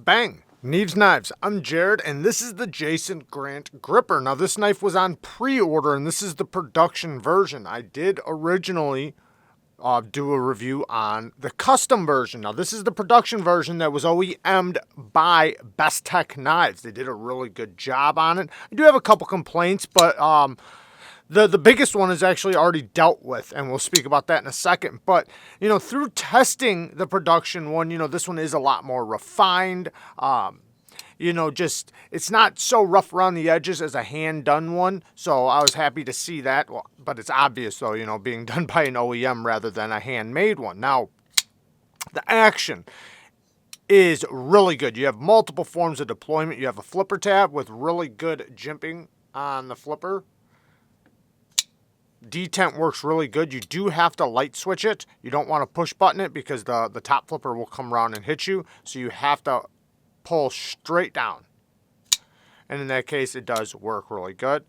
Bang! Neeves Knives. I'm Jared, and this is the Jason Grant Gripper. Now, this knife was on pre-order, and this is the production version. I did originally do a review on the custom version. Now, this is the production version that was OEM'd by Best Tech Knives. They did a really good job on it. I do have a couple complaints, but the biggest one is actually already dealt with, and we'll speak about that in a second. But, through testing the production one, this one is a lot more refined. It's not so rough around the edges as a hand-done one, so I was happy to see that. Well, but it's obvious, though, being done by an OEM rather than a handmade one. Now, the action is really good. You have multiple forms of deployment. You have a flipper tab with really good jimping on the flipper. Detent works really good. You do have to light switch it. You don't want to push button it because the top flipper will come around and hit you. So you have to pull straight down. And in that case, it does work really good.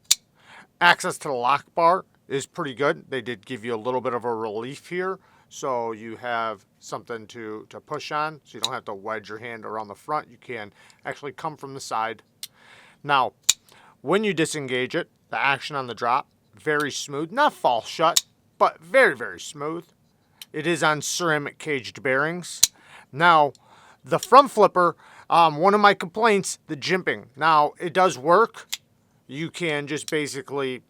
Access to the lock bar is pretty good. They did give you a little bit of a relief here. So you have something to push on. So you don't have to wedge your hand around the front. You can actually come from the side. Now, when you disengage it, the action on the drop, very smooth, not false shut, but very, very smooth. It is on ceramic caged bearings. Now, the front flipper, one of my complaints, the jimping. Now, it does work. You can just basically,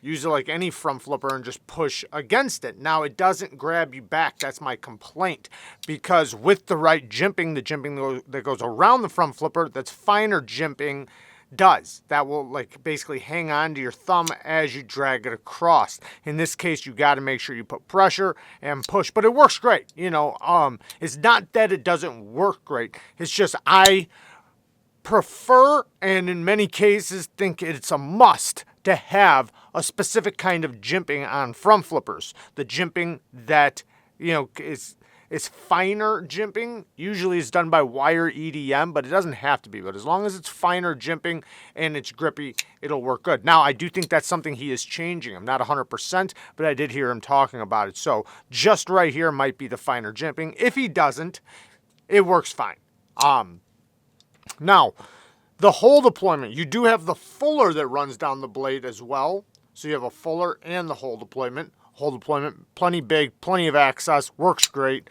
use it like any front flipper and just push against it. Now, it doesn't grab you back. That's my complaint. Because with the right jimping, the jimping that goes around the front flipper, that's finer jimping, does. That will basically hang on to your thumb as you drag it across. In this case, you got to make sure you put pressure and push, but it works great. It's not that it doesn't work great. It's just I prefer, and in many cases think it's a must, to have a specific kind of jimping on front flippers. The jimping that, is finer jimping. Usually it's done by wire EDM, but it doesn't have to be. But as long as it's finer jimping and it's grippy, it'll work good. Now, I do think that's something he is changing. I'm not 100%, but I did hear him talking about it. So just right here might be the finer jimping. If he doesn't, it works fine. Now, the hole deployment. You do have the fuller that runs down the blade as well. So you have a fuller and the hole deployment. Hole deployment, plenty big, plenty of access, works great.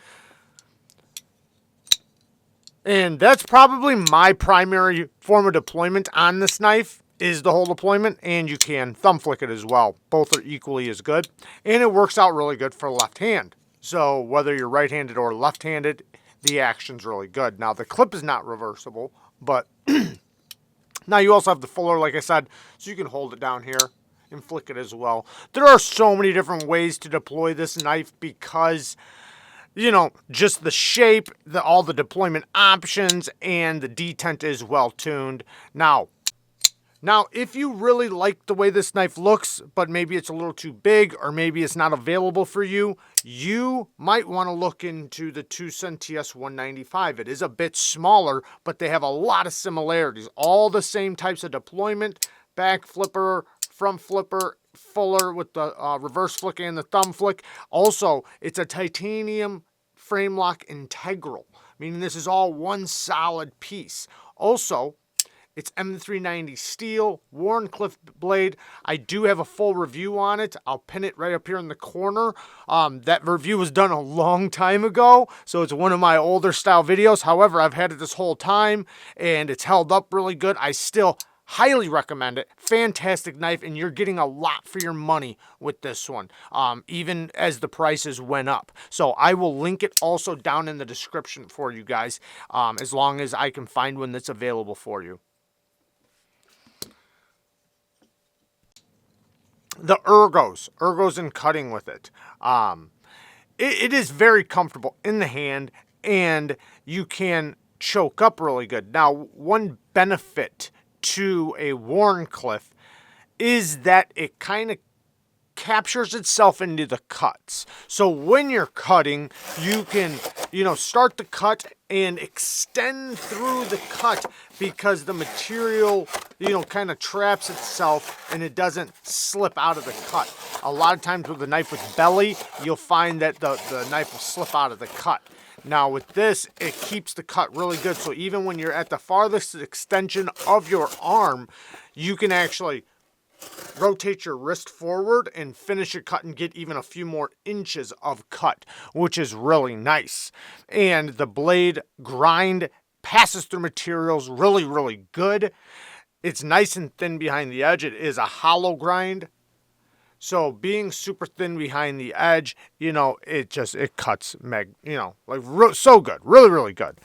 And that's probably my primary form of deployment on this knife is the hole deployment, and you can thumb flick it as well. Both are equally as good, and it works out really good for left hand. So whether you're right-handed or left-handed, the action's really good. Now, the clip is not reversible, but now you also have the fuller, like I said, so you can hold it down here and flick it as well. There are so many different ways to deploy this knife because, just the shape, all the deployment options, and the detent is well tuned. Now, if you really like the way this knife looks, but maybe it's a little too big or maybe it's not available for you, you might want to look into the TWOSUN TS195. It is a bit smaller, but they have a lot of similarities. All the same types of deployment, back flipper, front flipper, fuller with the reverse flick and the thumb flick. Also, it's a titanium frame lock integral, meaning this is all one solid piece. Also, it's M390 steel, Wharncliffe blade. I do have a full review on it. I'll pin it right up here in the corner. That review was done a long time ago, so it's one of my older style videos. However, I've had it this whole time, and it's held up really good. I still highly recommend it. Fantastic knife, and you're getting a lot for your money with this one, even as the prices went up. So I will link it also down in the description for you guys, as long as I can find one that's available for you. The ergos in cutting with it. It is very comfortable in the hand, and you can choke up really good. Now, one benefit to a Wharncliffe is that it kind of captures itself into the cuts. So when you're cutting, you can, start the cut and extend through the cut because the material, kind of traps itself and it doesn't slip out of the cut. A lot of times with a knife with belly, you'll find that the knife will slip out of the cut. Now with this, it keeps the cut really good. So even when you're at the farthest extension of your arm, you can actually rotate your wrist forward and finish your cut and get even a few more inches of cut, which is really nice. And the blade grind passes through materials really, really good. It's nice and thin behind the edge. It is a hollow grind. So being super thin behind the edge, it cuts so good, really, really good.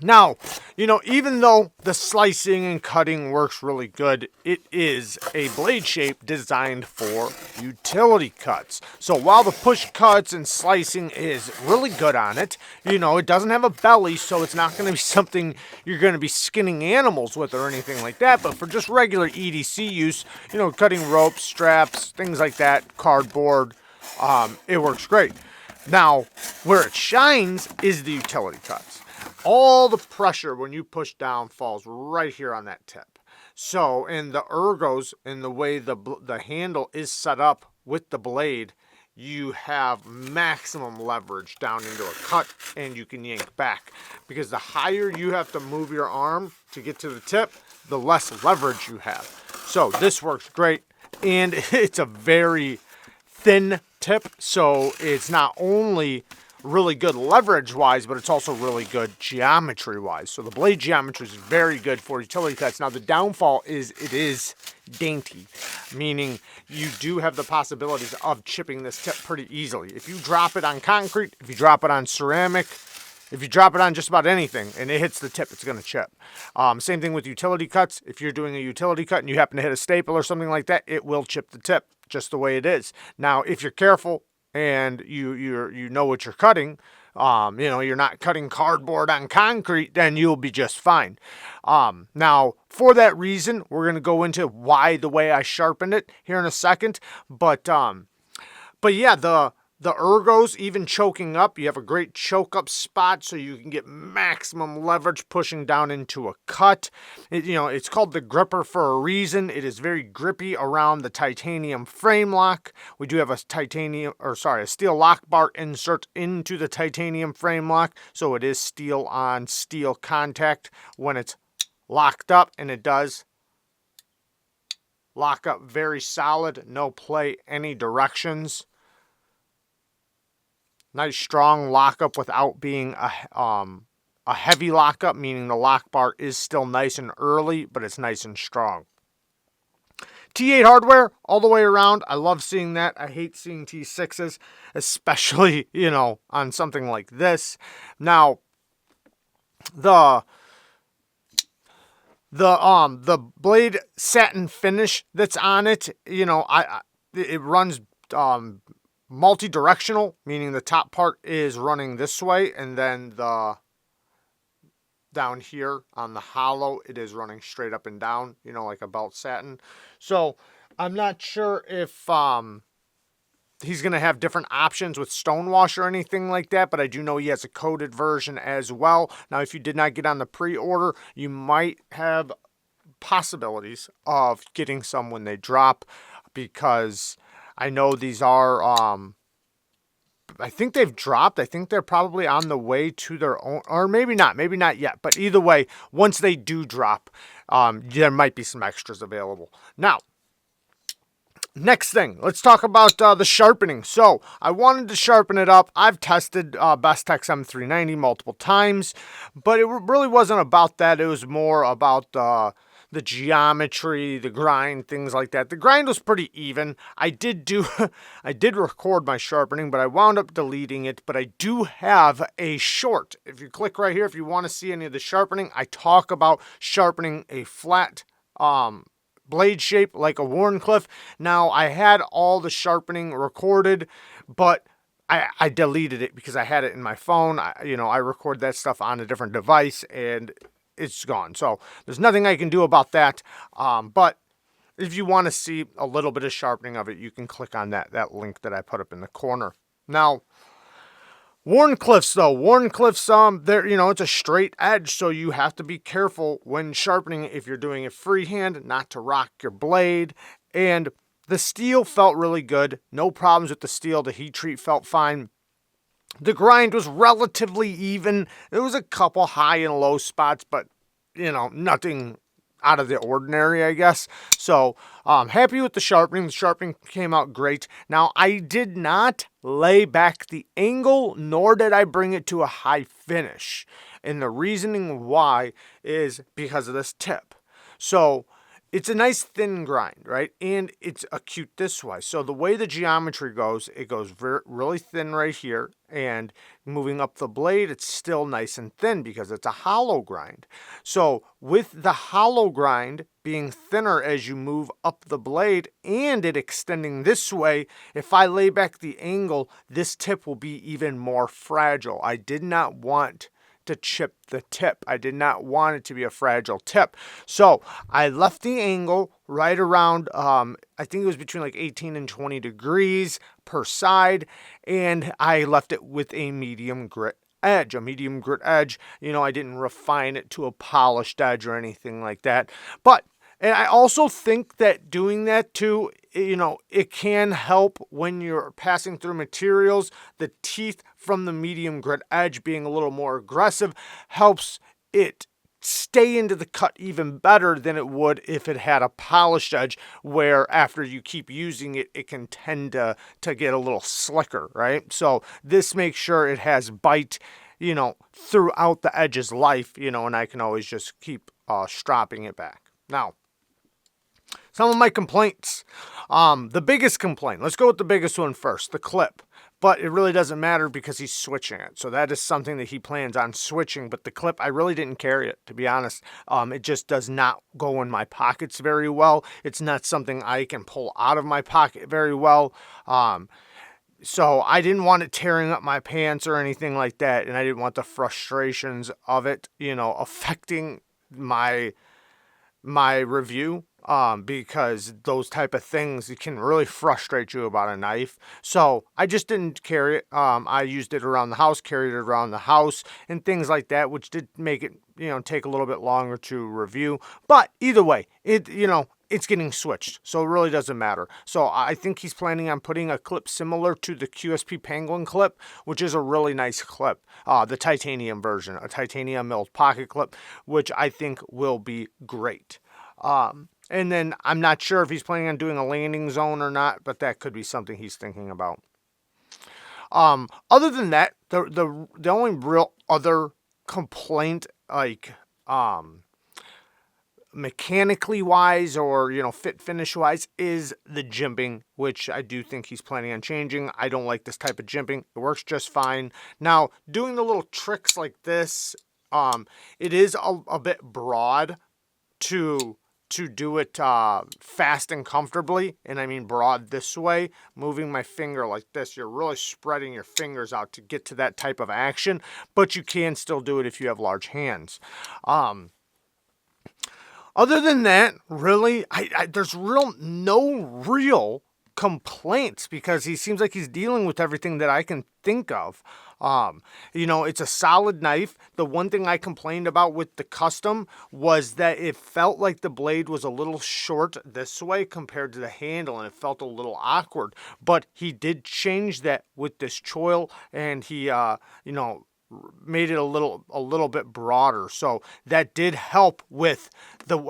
Now, even though the slicing and cutting works really good, it is a blade shape designed for utility cuts. So while the push cuts and slicing is really good on it, it doesn't have a belly, so it's not going to be something you're going to be skinning animals with or anything like that. But for just regular EDC use, cutting ropes, straps, things like that, cardboard, it works great. Now, where it shines is the utility cuts. All the pressure when you push down falls right here on that tip. So in the ergos, in the way the handle is set up with the blade, you have maximum leverage down into a cut and you can yank back. Because the higher you have to move your arm to get to the tip, the less leverage you have. So this works great, and it's a very thin tip, so it's not only really good leverage wise, but it's also really good geometry wise. So the blade geometry is very good for utility cuts. Now the downfall is it is dainty, meaning you do have the possibilities of chipping this tip pretty easily. If you drop it on concrete, if you drop it on ceramic, if you drop it on just about anything and it hits the tip, it's going to chip. Same thing with utility cuts. If you're doing a utility cut and you happen to hit a staple or something like that, it will chip the tip just the way it is. Now, if you're careful and you know what you're cutting, you're not cutting cardboard on concrete, then you'll be just fine. Now, for that reason, we're going to go into why the way I sharpened it here in a second. But yeah, the ergos, even choking up, you have a great choke up spot so you can get maximum leverage pushing down into a cut. It's called the gripper for a reason. It is very grippy around the titanium frame lock. We do have a steel lock bar insert into the titanium frame lock. So it is steel on steel contact when it's locked up, and it does lock up very solid, no play any directions. Nice strong lockup without being a heavy lockup, meaning the lock bar is still nice and early, but it's nice and strong. T8 hardware all the way around. I love seeing that. I hate seeing T6s, especially, on something like this. Now, the blade satin finish that's on it, it runs multi-directional, meaning the top part is running this way, and then down here on the hollow, it is running straight up and down, like a belt satin. So I'm not sure if he's going to have different options with stonewash or anything like that, but I do know he has a coated version as well. Now, if you did not get on the pre-order, you might have possibilities of getting some when they drop, because I know these are, I think they've dropped. I think they're probably on the way to their own, or maybe not yet. But either way, once they do drop, there might be some extras available. Now, next thing, let's talk about the sharpening. So I wanted to sharpen it up. I've tested Bestex M390 multiple times, but it really wasn't about that. It was more about the geometry, the grind, things like that. The grind was pretty even. I did record my sharpening, but I wound up deleting it. But I do have a short. If you click right here, if you want to see any of the sharpening, I talk about sharpening a flat blade shape like a Wharncliffe. Now, I had all the sharpening recorded, but I deleted it because I had it in my phone. I record that stuff on a different device, and it's gone. So there's nothing I can do about that. But if you want to see a little bit of sharpening of it, you can click on that link that I put up in the corner. Now, Wharncliffes though, it's a straight edge, so you have to be careful when sharpening if you're doing it freehand, not to rock your blade. And the steel felt really good. No problems with the steel. The heat treat felt fine. The grind was relatively even. There was a couple high and low spots, but nothing out of the ordinary, I guess. So happy with the sharpening. The sharpening came out great. Now, I did not lay back the angle, nor did I bring it to a high finish. And the reasoning why is because of this tip. So it's a nice thin grind, right? And it's acute this way. So the way the geometry goes, it goes really thin right here. And moving up the blade, it's still nice and thin because it's a hollow grind. So with the hollow grind being thinner as you move up the blade and it extending this way, if I lay back the angle, this tip will be even more fragile. I did not want to chip the tip. I did not want it to be a fragile tip. So I left the angle right around, I think it was between like 18 and 20 degrees per side. And I left it with a medium grit edge, I didn't refine it to a polished edge or anything like that. And I also think that doing that too, it can help when you're passing through materials. The teeth from the medium grit edge being a little more aggressive helps it stay into the cut even better than it would if it had a polished edge, where after you keep using it, it can tend to get a little slicker, right? So this makes sure it has bite, throughout the edge's life, and I can always just keep stropping it back. Now, some of my complaints. The biggest complaint, let's go with the biggest one first, the clip. But it really doesn't matter because he's switching it. So that is something that he plans on switching. But the clip, I really didn't carry it, to be honest. It just does not go in my pockets very well. It's not something I can pull out of my pocket very well. So I didn't want it tearing up my pants or anything like that. And I didn't want the frustrations of it, affecting my review. Because those type of things, it can really frustrate you about a knife. So I just didn't carry it. I used it around the house, carried it around the house and things like that, which did make it, take a little bit longer to review. But either way, it's getting switched. So it really doesn't matter. So I think he's planning on putting a clip similar to the QSP Penguin clip, which is a really nice clip. The titanium version, a titanium milled pocket clip, which I think will be great. And then I'm not sure if he's planning on doing a landing zone or not, but that could be something he's thinking about. Other than that, the only real other complaint, like mechanically wise or fit finish wise, is the jimping, which I do think he's planning on changing. I don't like this type of jimping. It works just fine. Now, doing the little tricks like this, it is a bit broad to do it fast and comfortably. And I mean broad this way, moving my finger like this. You're really spreading your fingers out to get to that type of action, but you can still do it if you have large hands. Other than that, really, there's no real complaints because he seems like he's dealing with everything that I can think of. It's a solid knife. The one thing I complained about with the custom was that it felt like the blade was a little short this way compared to the handle, and it felt a little awkward. But he did change that with this choil, and he, made it a little bit broader. So that did help with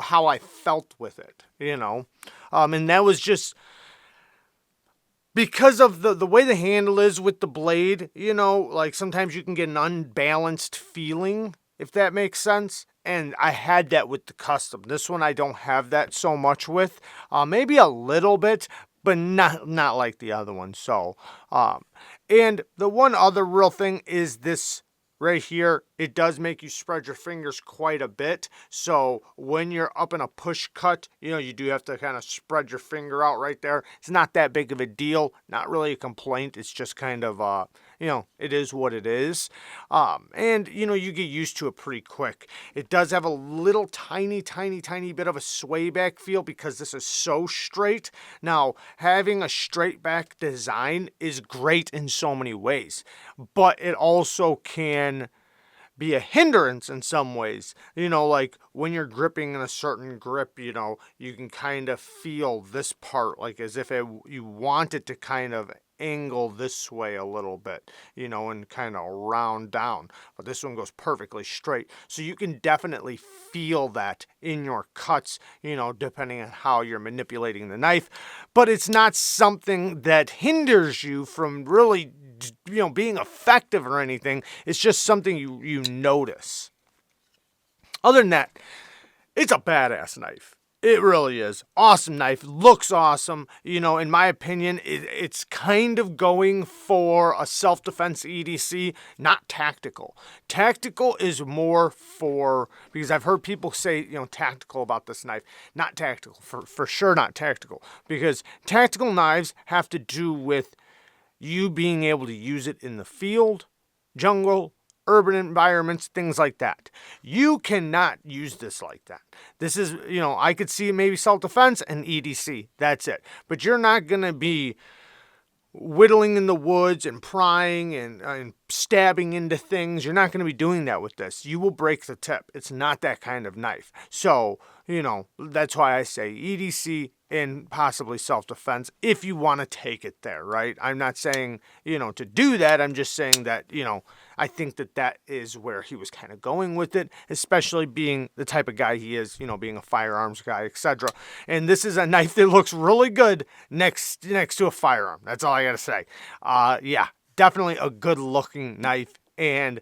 how I felt with it, and that was just because of the way the handle is with the blade, like sometimes you can get an unbalanced feeling, if that makes sense. And I had that with the custom. This one I don't have that so much with. Maybe a little bit, but not like the other one. So, and the one other real thing is this right here. It does make you spread your fingers quite a bit. So when you're up in a push cut, you do have to kind of spread your finger out right there. It's not that big of a deal. Not really a complaint. It's just kind of, it is what it is. And, you get used to it pretty quick. It does have a little tiny bit of a sway back feel because this is so straight. Now, having a straight back design is great in so many ways, but it also can be a hindrance in some ways. Like when you're gripping in a certain grip, you can kind of feel this part like as if you want it to kind of angle this way a little bit, and kind of round down. But this one goes perfectly straight. So you can definitely feel that in your cuts, depending on how you're manipulating the knife. But it's not something that hinders you from really, being effective or anything. It's just something you notice. Other than that, it's a badass knife. It really is. Awesome knife. Looks awesome. In my opinion, it's kind of going for a self-defense EDC, not tactical. Tactical is more for, because I've heard people say, tactical about this knife. Not tactical. For sure not tactical. Because tactical knives have to do with you being able to use it in the field, jungle, urban environments, things like that. You cannot use this like that. This is, I could see maybe self-defense and EDC. That's it. But you're not going to be whittling in the woods and prying and stabbing into things. You're not going to be doing that with this. You will break the tip. It's not that kind of knife. So, that's why I say EDC and possibly self-defense if you want to take it there, right? I'm not saying, to do that. I'm just saying that, I think that is where he was kind of going with it, especially being the type of guy he is, being a firearms guy, etc. And this is a knife that looks really good next to a firearm. That's all I got to say. Yeah, definitely a good looking knife. And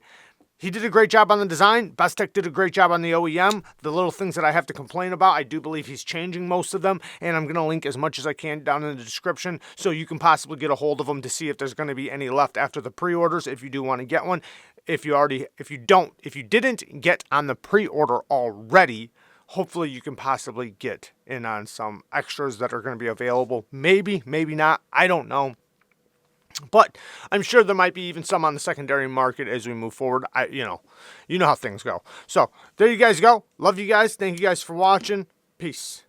he did a great job on the design. Bestech did a great job on the OEM. The little things that I have to complain about, I do believe he's changing most of them. And I'm going to link as much as I can down in the description so you can possibly get a hold of them to see if there's going to be any left after the pre-orders if you do want to get one. If you didn't get on the pre-order already, hopefully you can possibly get in on some extras that are going to be available. Maybe, maybe not. I don't know. But I'm sure there might be even some on the secondary market as we move forward. You know how things go. So there you guys go. Love you guys. Thank you guys for watching. Peace.